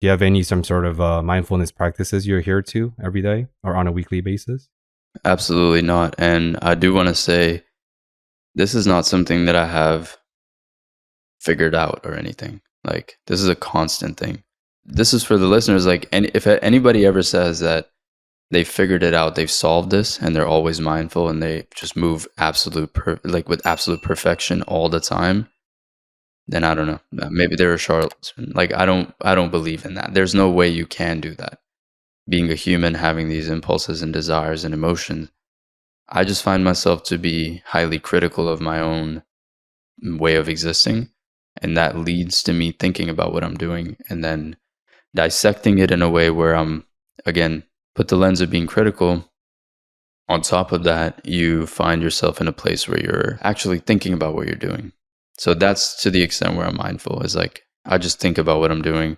Do you have any some sort of mindfulness practices you adhere to every day or on a weekly basis? Absolutely not. And I do want to say this is not something that I have figured out or anything. Like, this is a constant thing. This is for the listeners. Like, and if anybody ever says that they figured it out, they've solved this, and they're always mindful, and they just move like with absolute perfection all the time, then I don't know. Maybe they're a charlatan. Like, I don't believe in that. There's no way you can do that. Being a human, having these impulses and desires and emotions, I just find myself to be highly critical of my own way of existing. And that leads to me thinking about what I'm doing and then dissecting it in a way where I'm, again, put the lens of being critical. On top of that, you find yourself in a place where you're actually thinking about what you're doing. So that's to the extent where I'm mindful, is like, I just think about what I'm doing,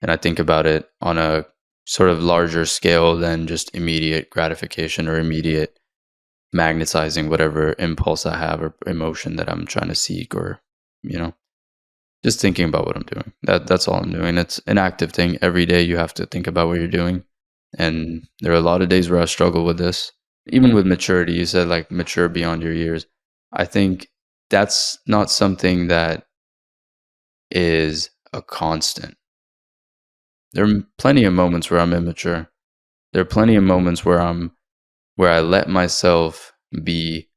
and I think about it on a sort of larger scale than just immediate gratification or immediate magnetizing whatever impulse I have or emotion that I'm trying to seek, or, you know, just thinking about what I'm doing. That's all I'm doing. It's an active thing. Every day you have to think about what you're doing. And there are a lot of days where I struggle with this. Even with maturity, you said like mature beyond your years. I think that's not something that is a constant. There are plenty of moments where I'm immature. There are plenty of moments where I let myself be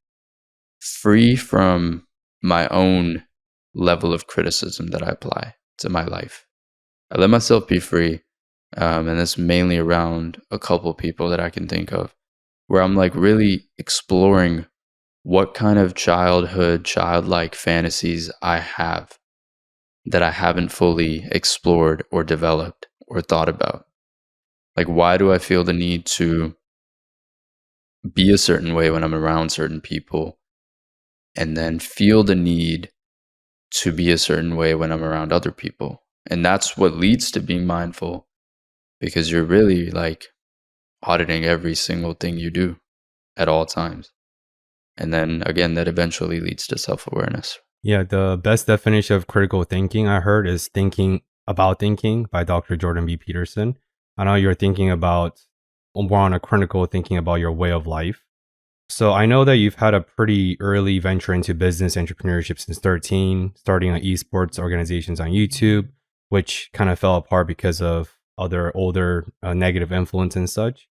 free from my own level of criticism that I apply to my life. I let myself be free, and it's mainly around a couple people that I can think of, where I'm like really exploring what kind of childlike fantasies I have that I haven't fully explored or developed or thought about. Like, why do I feel the need to be a certain way when I'm around certain people, and then feel the need to be a certain way when I'm around other people? And that's what leads to being mindful, because you're really like auditing every single thing you do at all times. And then again, that eventually leads to self-awareness. Yeah, the best definition of critical thinking I heard is thinking about thinking by Dr. Jordan B. Peterson. I know you're thinking about more on a critical thinking about your way of life. So I know that you've had a pretty early venture into business entrepreneurship since 13, starting on esports organizations on YouTube, which kind of fell apart because of other older negative influence and such.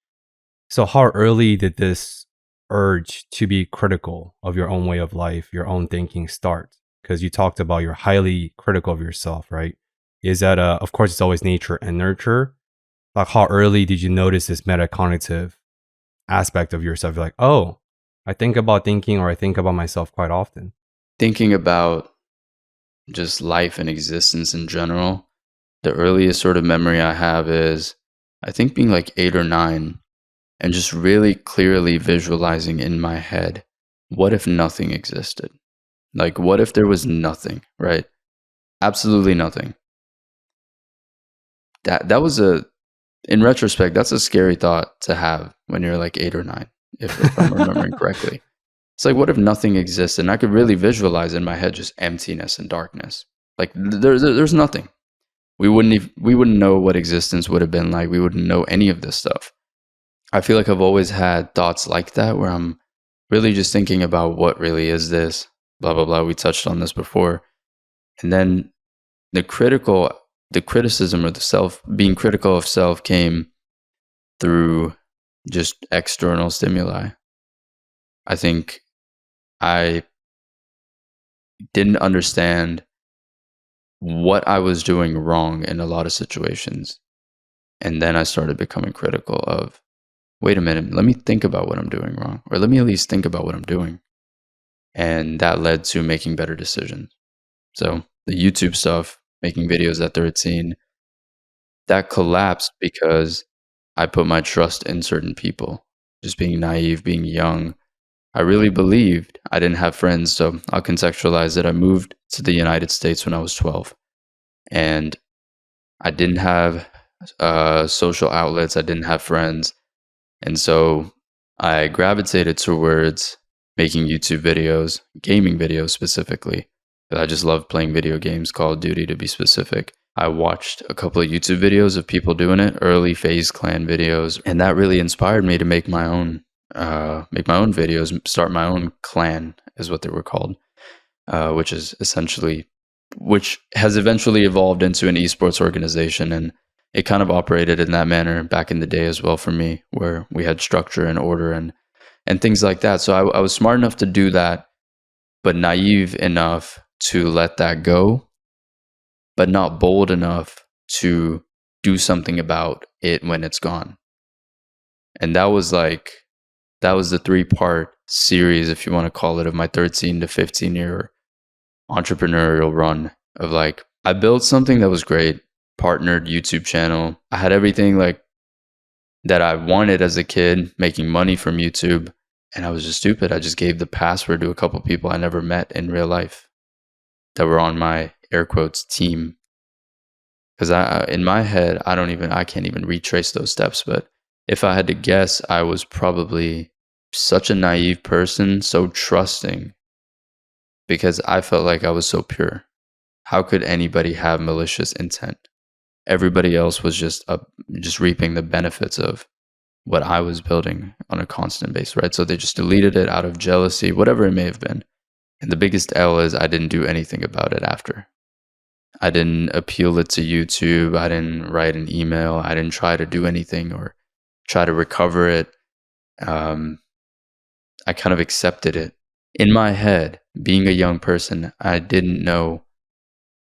So how early did this urge to be critical of your own way of life, your own thinking start? Because you talked about you're highly critical of yourself, right? Is that, of course, it's always nature and nurture. Like, how early did you notice this metacognitive aspect of yourself? You're like, oh, I think about thinking, or I think about myself quite often. Thinking about just life and existence in general, the earliest sort of memory I have is, I think, being like 8 or 9, and just really clearly visualizing in my head, what if nothing existed? Like, what if there was nothing, right? Absolutely nothing. That was in retrospect, that's a scary thought to have when you're like 8 or 9, if I'm remembering correctly. It's like, what if nothing exists? And I could really visualize in my head just emptiness and darkness. Like, there's nothing. We wouldn't know what existence would have been like. We wouldn't know any of this stuff. I feel like I've always had thoughts like that, where I'm really just thinking about what really is this, blah, blah, blah. We touched on this before. And then the criticism, or being critical of self, came through just external stimuli. I think I didn't understand what I was doing wrong in a lot of situations. And then I started becoming critical of, wait a minute, let me think about what I'm doing wrong, or let me at least think about what I'm doing. And that led to making better decisions. So the YouTube stuff, making videos at 13, that collapsed because I put my trust in certain people. Just being naive, being young, I really believed. I didn't have friends, so I'll contextualize it. I moved to the United States when I was 12, and I didn't have social outlets. I didn't have friends. And so I gravitated towards making YouTube videos, gaming videos specifically. I just loved playing video games, Call of Duty to be specific. I watched a couple of YouTube videos of people doing it, early phase clan videos, and that really inspired me to make my own videos, start my own clan, is what they were called, which has eventually evolved into an esports organization, and it kind of operated in that manner back in the day as well for me, where we had structure and order and things like that. So I was smart enough to do that, but naive enough to let that go, but not bold enough to do something about it when it's gone. And that was the 3-part series, if you want to call it, of my 13 to 15 year entrepreneurial run of like, I built something that was great, partnered YouTube channel. I had everything like that I wanted as a kid, making money from YouTube. And I was just stupid. I just gave the password to a couple people I never met in real life that were on my air quotes team. Because in my head, I can't even retrace those steps. But if I had to guess, I was probably such a naive person, so trusting, because I felt like I was so pure. How could anybody have malicious intent? Everybody else was just reaping the benefits of what I was building on a constant basis, right? So they just deleted it out of jealousy, whatever it may have been. And the biggest L is I didn't do anything about it after. I didn't appeal it to YouTube. I didn't write an email. I didn't try to do anything or try to recover it. I kind of accepted it. In my head, being a young person, I didn't know,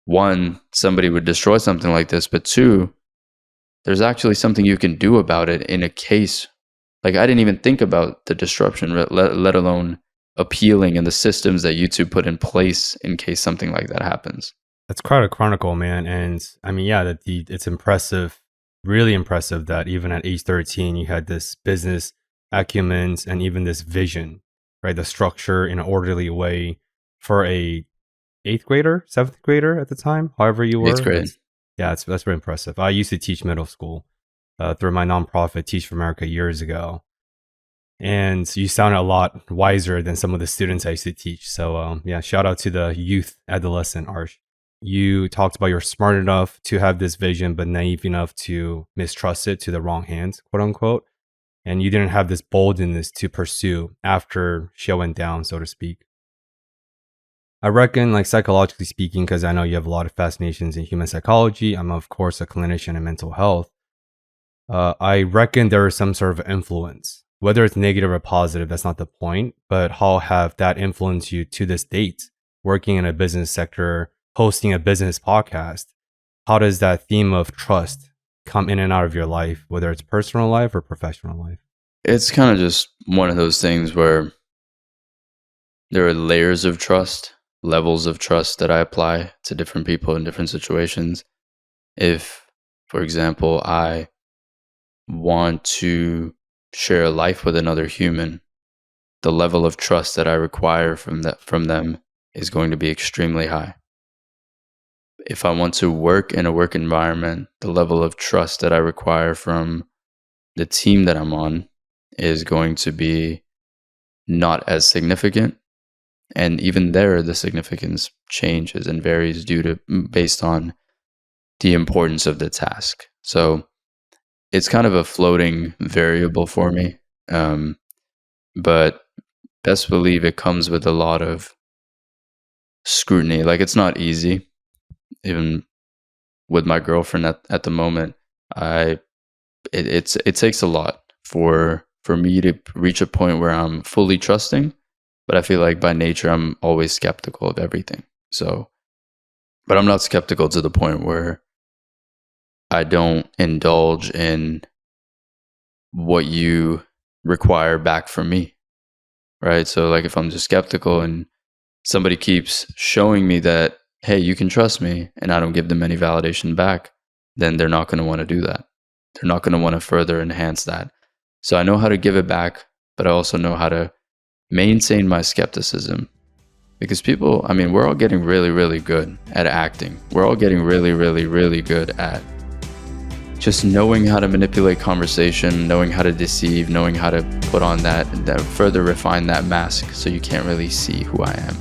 one, somebody would destroy something like this, but two, there's actually something you can do about it in a case. Like, I didn't even think about the disruption, let alone appealing and the systems that YouTube put in place in case something like that happens. That's quite a chronicle, man. And I mean, yeah, it's impressive, really impressive that even at age 13, you had this business acumen and even this vision, right? The structure in an orderly way for a 8th grader, 7th grader at the time, however you were. 8th grade. That's very impressive. I used to teach middle school through my nonprofit, Teach for America, years ago. And you sound a lot wiser than some of the students I used to teach. So yeah, shout out to the youth adolescent, Arsh. You talked about you're smart enough to have this vision, but naive enough to mistrust it to the wrong hands, quote unquote. And you didn't have this boldness to pursue after shit went down, so to speak. I reckon, like, psychologically speaking, because I know you have a lot of fascinations in human psychology. I'm, of course, a clinician in mental health. I reckon there is some sort of influence, whether it's negative or positive, that's not the point, but how have that influenced you to this date, working in a business sector, hosting a business podcast? How does that theme of trust come in and out of your life, whether it's personal life or professional life? It's kind of just one of those things where there are layers of trust, levels of trust that I apply to different people in different situations. If, for example, I want to share a life with another human, the level of trust that I require from them is going to be extremely high. If I want to work in a work environment, the level of trust that I require from the team that I'm on is going to be not as significant. And even there, the significance changes and varies based on the importance of the task. So it's kind of a floating variable for me. But best believe it comes with a lot of scrutiny. Like, it's not easy. Even with my girlfriend at the moment, it takes a lot for me to reach a point where I'm fully trusting. But I feel like by nature, I'm always skeptical of everything. So, but I'm not skeptical to the point where I don't indulge in what you require back from me, right? So like, if I'm just skeptical and somebody keeps showing me that, hey, you can trust me, and I don't give them any validation back, then they're not going to want to do that. They're not going to want to further enhance that. So I know how to give it back, but I also know how to maintain my skepticism. Because people, I mean, we're all getting really, really good at acting. We're all getting really, really, really good at just knowing how to manipulate conversation, knowing how to deceive, knowing how to put on that further refine that mask so you can't really see who I am.